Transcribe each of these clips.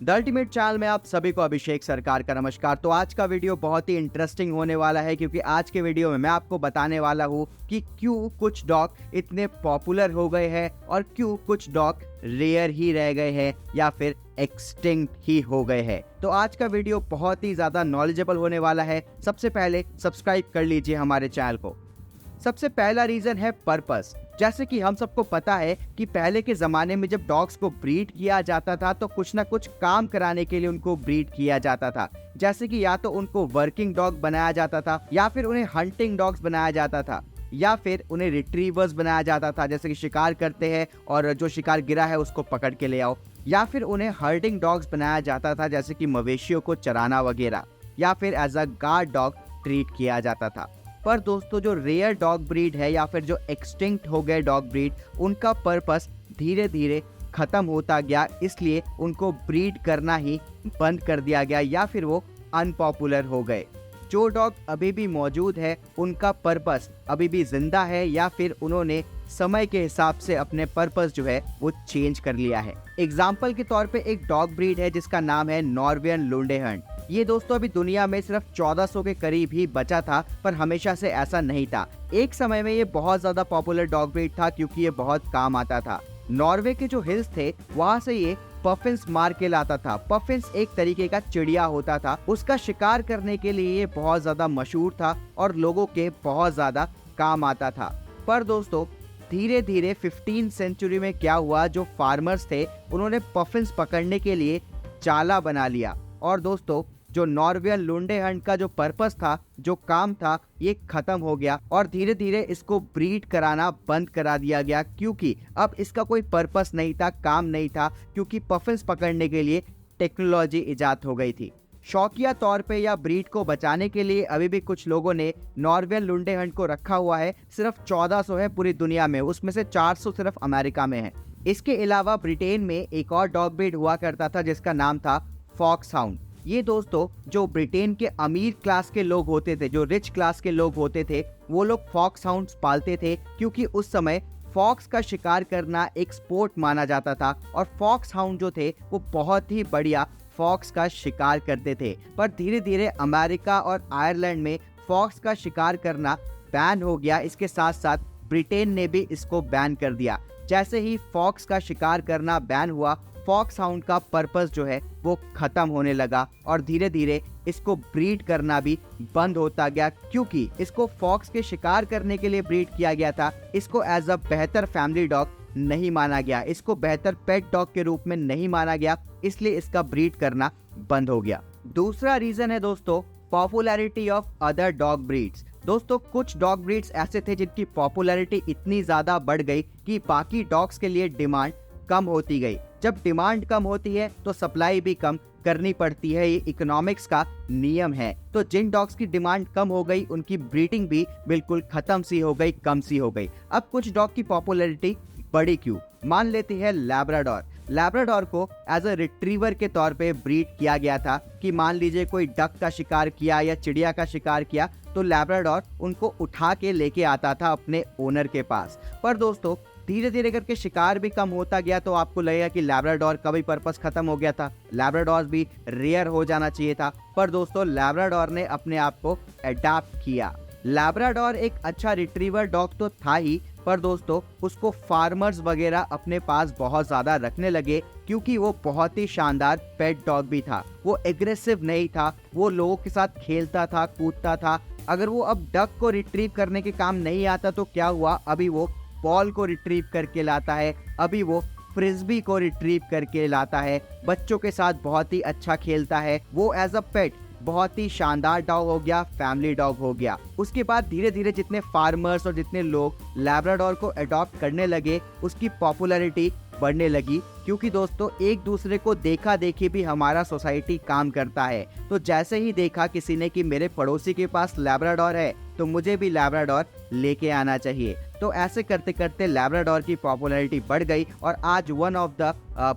The ultimate channel में आप सभी को अभिषेक सरकार का नमस्कार। तो आज का वीडियो बहुत ही इंटरेस्टिंग होने वाला है क्योंकि आज के वीडियो में मैं आपको बताने वाला हूँ कि क्यों कुछ डॉग इतने पॉपुलर हो गए हैं और क्यों कुछ डॉग रेयर ही रह गए हैं या फिर एक्सटिंक्ट ही हो गए हैं। तो आज का वीडियो बहुत ही ज्यादा नॉलेजेबल होने वाला है। सबसे पहले सब्सक्राइब कर लीजिए हमारे चैनल को। सबसे पहला रीजन है पर्पस। जैसे कि हम सबको पता है कि पहले के जमाने में जब डॉग्स को ब्रीड किया जाता था तो कुछ ना कुछ काम कराने के लिए उनको ब्रीड किया जाता था। जैसे कि या तो उनको वर्किंग डॉग बनाया जाता था या फिर उन्हें हंटिंग डॉग्स बनाया जाता था या फिर उन्हें रिट्रीवर्स बनाया जाता था, जैसे कि शिकार करते हैं और जो शिकार गिरा है उसको पकड़ के ले आओ, या फिर उन्हें हर्डिंग डॉग्स बनाया जाता था जैसे कि मवेशियों को चराना वगैरह, या फिर as a guard dog treat किया जाता था। पर दोस्तों जो रेयर डॉग ब्रीड है या फिर जो एक्सटिंक्ट हो गए डॉग ब्रीड, उनका पर्पस धीरे धीरे खत्म होता गया, इसलिए उनको ब्रीड करना ही बंद कर दिया गया या फिर वो अनपॉपुलर हो गए। जो डॉग अभी भी मौजूद है उनका पर्पस अभी भी जिंदा है या फिर उन्होंने समय के हिसाब से अपने पर्पस जो है वो चेंज कर लिया है। एग्जाम्पल के तौर पे एक डॉग ब्रीड है जिसका नाम है नॉर्वेयन लुंडेहंड। ये दोस्तों अभी दुनिया में सिर्फ 1400 के करीब ही बचा था, पर हमेशा से ऐसा नहीं था। एक समय में ये बहुत ज्यादा पॉपुलर डॉग ब्रीड था क्योंकि ये बहुत काम आता था। नॉर्वे के जो हिल्स थे वहां से ये पफिन्स मार के लाता था। पफिन्स एक तरीके का चिड़िया होता था, उसका शिकार करने के लिए ये बहुत ज्यादा मशहूर था और लोगों के बहुत ज्यादा काम आता था। पर दोस्तों धीरे धीरे 15वीं सेंचुरी में क्या हुआ, जो फार्मर्स थे उन्होंने पफिन्स पकड़ने के लिए जाला बना लिया और दोस्तों जो नॉर्वेयन लुंडेहंड का जो पर्पस था, जो काम था, ये खत्म हो गया और धीरे धीरे इसको ब्रीड कराना बंद करा दिया गया क्योंकि अब इसका कोई पर्पस नहीं था, काम नहीं था, क्योंकि पफिन्स पकड़ने के लिए टेक्नोलॉजी इजाद हो गई थी। शौकिया तौर पे या ब्रीड को बचाने के लिए अभी भी कुछ लोगों ने नॉर्वेयन लुंडेहंड को रखा हुआ है। सिर्फ 1400 है पूरी दुनिया में, उसमें से 400 सिर्फ अमेरिका में है। इसके अलावा ब्रिटेन में एक और डॉग ब्रीड हुआ करता था जिसका नाम था फॉक्स हाउंड। ये दोस्तों जो ब्रिटेन के अमीर क्लास के लोग होते थे, जो रिच क्लास के लोग होते थे, वो लोग फॉक्स हाउंड्स पालते थे क्योंकि उस समय फॉक्स का शिकार करना एक स्पोर्ट माना जाता था और फॉक्स हाउंड जो थे वो बहुत ही बढ़िया फॉक्स का शिकार करते थे। पर धीरे धीरे अमेरिका और आयरलैंड में फॉक्स का शिकार करना बैन हो गया। इसके साथ साथ ब्रिटेन ने भी इसको बैन कर दिया। जैसे ही फॉक्स का शिकार करना बैन हुआ, फॉक्स हाउंड का पर्पस जो है वो खत्म होने लगा और धीरे धीरे इसको ब्रीड करना भी बंद होता गया क्योंकि इसको फॉक्स के शिकार करने के लिए ब्रीड किया गया था। इसको एज अ बेहतर फैमिली डॉग नहीं माना गया, इसको बेहतर पेट डॉग के रूप में नहीं माना गया, इसलिए इसका ब्रीड करना बंद हो गया। दूसरा रीजन है दोस्तों popularity of other dog breeds. दोस्तों कुछ डॉग ब्रीड्स ऐसे थे जिनकी पॉपुलैरिटी इतनी ज्यादा बढ़ गई कि बाकी डॉग्स के लिए डिमांड कम होती गई। जब डिमांड कम होती है तो सप्लाई भी कम करनी पड़ती है, ये इकोनॉमिक्स का नियम है। तो जिन डॉग्स की डिमांड कम हो गई उनकी ब्रीडिंग भी बिल्कुल खत्म सी हो गई, कम सी हो गई। अब कुछ डॉग की पॉपुलैरिटी बढ़ी क्यों? मान लेते हैं लैब्राडोर। लैब्राडोर को एज अ रिट्रीवर के तौर पे ब्रीड किया गया था कि मान लीजिए कोई डक का शिकार किया या चिड़िया का शिकार किया तो लैब्राडोर उनको उठा के लेके आता था अपने ओनर के पास। पर दोस्तों धीरे धीरे करके शिकार भी कम होता गया तो आपको लगेगा कि लैब्राडोर का भी पर्पस खत्म हो गया था, लैब्राडोर भी रेयर हो जाना चाहिए था। पर दोस्तों लैब्राडोर ने अपने आप को अडैप्ट किया। लैब्राडोर एक अच्छा रिट्रीवर डॉग तो था ही, पर दोस्तों उसको फार्मर्स वगैरह अपने पास बहुत ज्यादा रखने लगे क्योंकि वो बहुत ही शानदार पेट डॉग भी था। वो एग्रेसिव नहीं था, वो लोगों के साथ खेलता था, कूदता था। अगर वो अब डक को रिट्रीव करने के काम नहीं आता तो क्या हुआ, अभी वो बॉल को रिट्रीव करके लाता है, अभी वो फ्रिस्बी को रिट्रीव करके लाता है, बच्चों के साथ बहुत ही अच्छा खेलता है। वो एज अ पेट बहुत ही शानदार डॉग हो गया, फैमिली डॉग हो गया। उसके बाद धीरे धीरे जितने फार्मर्स और जितने लोग लैब्राडोर को अडॉप्ट करने लगे उसकी पॉपुलैरिटी बढ़ने लगी क्योंकि दोस्तों एक दूसरे को देखा देखी भी हमारा सोसाइटी काम करता है। तो जैसे ही देखा किसी ने कि मेरे पड़ोसी के पास लैब्राडोर है तो मुझे भी लैब्राडोर लेके आना चाहिए। तो ऐसे करते करते लैब्राडोर की पॉपुलैरिटी बढ़ गई और आज one of the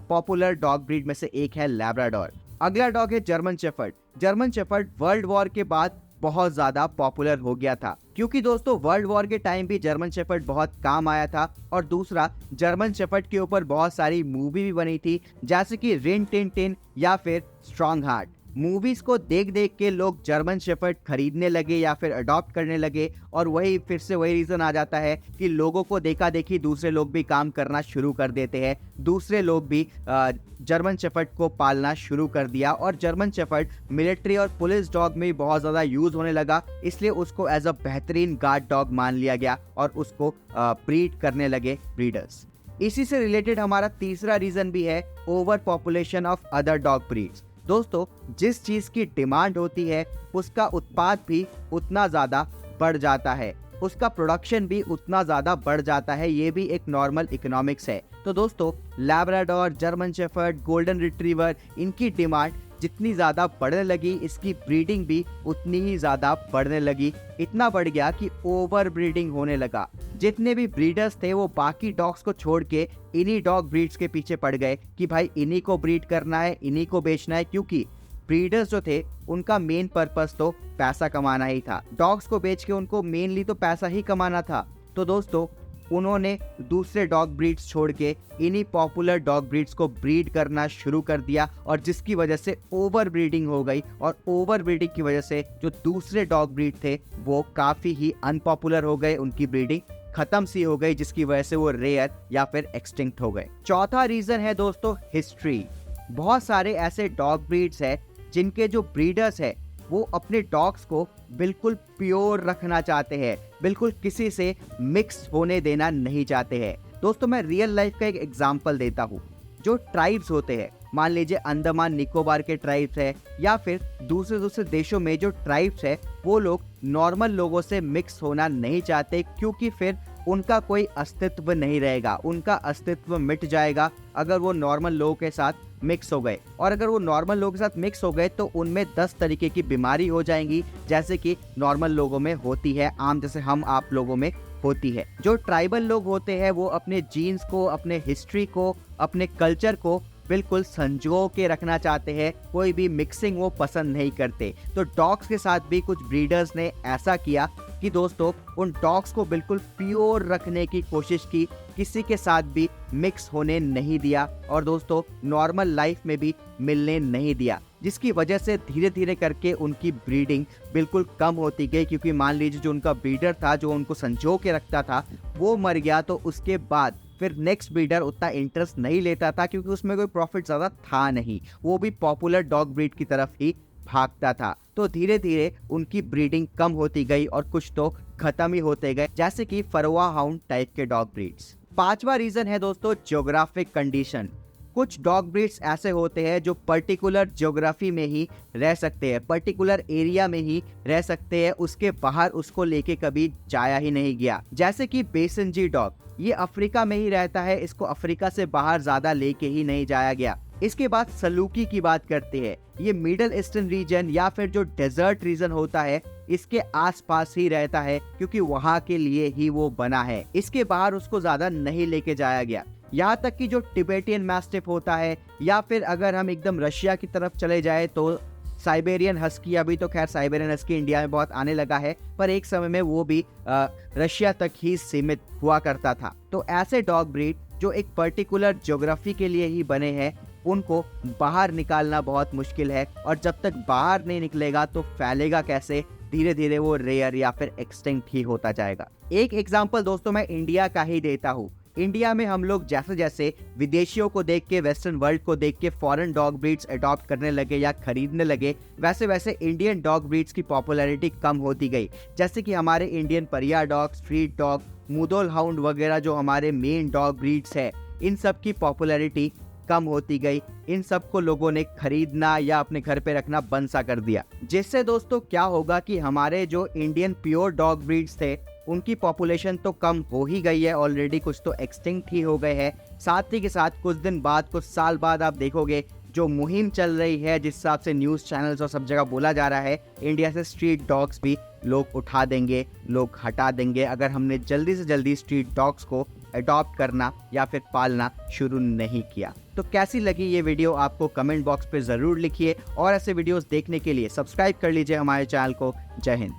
popular dog breed में से एक है लैब्राडोर। अगला डॉग है German shepherd. German shepherd world war के बाद बहुत ज़्यादा पॉपुलर हो गया था, क्योंकि दोस्तों वर्ल्ड वॉर के टाइम भी जर्मन शेफर्ड बहुत काम आया था। और दूसरा, जर्मन शेफर्ड के ऊपर बहुत सारी मूवी भी बनी थी, जैसे कि रिन टिन टिन या फिर स्ट्रॉन्ग हार्ट। मूवीज को देख देख के लोग जर्मन शेफर्ड खरीदने लगे या फिर अडॉप्ट करने लगे, और वही फिर से वही रीजन आ जाता है कि लोगों को देखा देखी दूसरे लोग भी काम करना शुरू कर देते हैं। दूसरे लोग भी जर्मन शेफर्ड को पालना शुरू कर दिया, और जर्मन शेफर्ड मिलिट्री और पुलिस डॉग में बहुत ज़्यादा यूज होने लगा, इसलिए उसको एज अ बेहतरीन गार्ड डॉग मान लिया गया और उसको ब्रीड करने लगे ब्रीडर्स। इसी से रिलेटेड हमारा तीसरा रीजन भी है over population of other dog breeds. दोस्तों, जिस चीज़ की डिमांड होती है उसका उत्पाद भी उतना ज़्यादा बढ़ जाता है, उसका प्रोडक्शन भी उतना ज़्यादा बढ़ जाता है। ये भी एक नॉर्मल इकोनॉमिक्स है। तो दोस्तों, Labrador, German shepherd, golden retriever, इनकी डिमांड जितनी ज़्यादा बढ़ने लगी, इसकी ब्रीडिंग भी उतनी ही ज़्यादा बढ़ने लगी। इतना बढ़ गया कि ओवर ब्रीडिंग होने लगा। जितने भी ब्रीडर्स थे वो बाकी डॉग्स को छोड़ के इन्हीं डॉग ब्रीड्स के पीछे पड़ गए कि भाई इन्हीं को ब्रीड करना है, इन्हीं को बेचना है, क्योंकि ब्रीडर्स जो थे उनका मेन पर्पस तो पैसा कमाना ही था। डॉग्स को बेच के उनको मेनली तो पैसा ही कमाना था। तो दोस्तों, उन्होंने दूसरे डॉग ब्रीड्स छोड़ के इन्हीं पॉपुलर डॉग ब्रीड्स को ब्रीड करना शुरू कर दिया, और जिसकी वजह से ओवर ब्रीडिंग हो गई, और ओवर ब्रीडिंग की वजह से जो दूसरे डॉग ब्रीड थे वो काफ़ी ही अनपॉपुलर हो गए, उनकी ब्रीडिंग खत्म सी हो गई, जिसकी वजह से वो रेयर या फिर एक्सटिंक्ट हो गए। चौथा रीज़न है दोस्तों हिस्ट्री। बहुत सारे ऐसे डॉग ब्रीड्स हैं जिनके जो ब्रीडर्स है वो अपने डॉग्स को बिल्कुल प्योर रखना चाहते हैं, बिल्कुल किसी से मिक्स होने देना नहीं चाहते हैं। दोस्तों, मैं रियल लाइफ का एक एग्जांपल देता हूँ। जो ट्राइब्स होते हैं, मान लीजिए अंडमान निकोबार के ट्राइब्स है या फिर दूसरे देशों में जो ट्राइब्स है, वो लोग नॉर्मल लोगों से मिक्स होना नहीं चाहते, क्योंकि फिर उनका कोई अस्तित्व नहीं रहेगा, उनका अस्तित्व मिट जाएगा अगर वो नॉर्मल लोगों के साथ मिक्स हो गए। और अगर वो नॉर्मल लोगों के साथ मिक्स हो गए तो उनमें 10 तरीके की बीमारी हो जाएंगी, जैसे कि नॉर्मल लोगों में होती है, आम जैसे हम आप लोगों में होती है। जो ट्राइबल लोग होते हैं वो अपने जीन्स को, अपने हिस्ट्री को, अपने कल्चर को बिल्कुल संजो के रखना चाहते हैं, कोई भी मिक्सिंग वो पसंद नहीं करते। तो डॉग्स के साथ भी कुछ ब्रीडर्स ने ऐसा किया कि दोस्तों उन डॉग्स को बिल्कुल प्योर रखने की कोशिश की, किसी के साथ भी मिक्स होने नहीं दिया, और दोस्तों नॉर्मल लाइफ में भी मिलने नहीं दिया, जिसकी वजह से धीरे धीरे करके उनकी ब्रीडिंग बिल्कुल कम होती गई। क्योंकि मान लीजिए जो उनका ब्रीडर था, जो उनको संजो के रखता था, वो मर गया, तो उसके बाद फिर नेक्स्ट ब्रीडर उतना इंटरेस्ट नहीं लेता था, क्योंकि उसमें कोई प्रॉफिट ज़्यादा था नहीं, वो भी पॉपुलर डॉग ब्रीड की तरफ ही भागता था। तो धीरे धीरे उनकी ब्रीडिंग कम होती गई और कुछ तो खत्म ही होते गए, जैसे कि फरवा हाउंड टाइप के डॉग ब्रीड्स। पांचवा रीजन है दोस्तों ज्योग्राफिक कंडीशन। कुछ डॉग ब्रीड्स ऐसे होते हैं जो पर्टिकुलर ज्योग्राफी में ही रह सकते हैं, पर्टिकुलर एरिया में ही रह सकते हैं, उसके बाहर उसको लेके कभी जाया ही नहीं गया। जैसे कि बेसनजी डॉग, ये अफ्रीका में ही रहता है, इसको अफ्रीका से बाहर ज्यादा लेके ही नहीं जाया गया। इसके बाद सलूकी की बात करते हैं। ये मिडल ईस्टर्न रीजन या फिर जो डेजर्ट रीजन होता है, इसके आसपास ही रहता है, क्योंकि वहां के लिए ही वो बना है, इसके बाहर उसको ज्यादा नहीं लेके जाया गया। यहाँ तक कि जो टिबेटियन मैस्टिफ होता है, या फिर अगर हम एकदम रशिया की तरफ चले जाए तो साइबेरियन हस्की, अभी तो खैर साइबेरियन हस्की इंडिया में बहुत आने लगा है, पर एक समय में वो भी रशिया तक ही सीमित हुआ करता था। तो ऐसे डॉग ब्रीड जो एक पर्टिकुलर ज्योग्राफी के लिए ही बने हैं, उनको बाहर निकालना बहुत मुश्किल है, और जब तक बाहर नहीं निकलेगा तो फैलेगा कैसे, धीरे धीरे वो रेयर या फिर एक्सटिंक्ट ही होता जाएगा। एक एग्जांपल दोस्तों मैं इंडिया का ही देता हूँ। इंडिया में हम लोग जैसे जैसे विदेशियों को देख के, वेस्टर्न वर्ल्ड को देख के फॉरेन डॉग ब्रीड्स अडॉप्ट करने लगे या खरीदने लगे, वैसे वैसे इंडियन डॉग ब्रीड्स की पॉपुलैरिटी कम होती गई। जैसे कि हमारे इंडियन परिया डॉग, स्ट्रीट डॉग, मुदोल हाउंड वगैरह जो हमारे मेन डॉग ब्रीड्स है, इन सब की पॉपुलैरिटी कम होती गई। इन सबको लोगों ने खरीदना या अपने घर पे रखना बंद सा कर दिया, जिससे दोस्तों क्या होगा कि हमारे जो इंडियन प्योर डॉग ब्रीड्स थे उनकी पॉपुलेशन तो कम हो ही गई है ऑलरेडी, कुछ तो एक्सटिंक्ट ही हो गए हैं। साथ ही के साथ कुछ दिन बाद, कुछ साल बाद आप देखोगे जो मुहिम चल रही है, जिस हिसाब से न्यूज़ चैनल्स और सब जगह बोला जा रहा है, इंडिया से स्ट्रीट डॉग्स भी लोग उठा देंगे, लोग हटा देंगे। अगर हमने जल्दी से जल्दी स्ट्रीट डॉग्स को अडॉप्ट करना या फिर पालना शुरू नहीं किया। तो कैसी लगी ये वीडियो आपको कमेंट बॉक्स पे ज़रूर लिखिए और ऐसे वीडियोस देखने के लिए सब्सक्राइब कर लीजिए हमारे चैनल को। जय हिंद।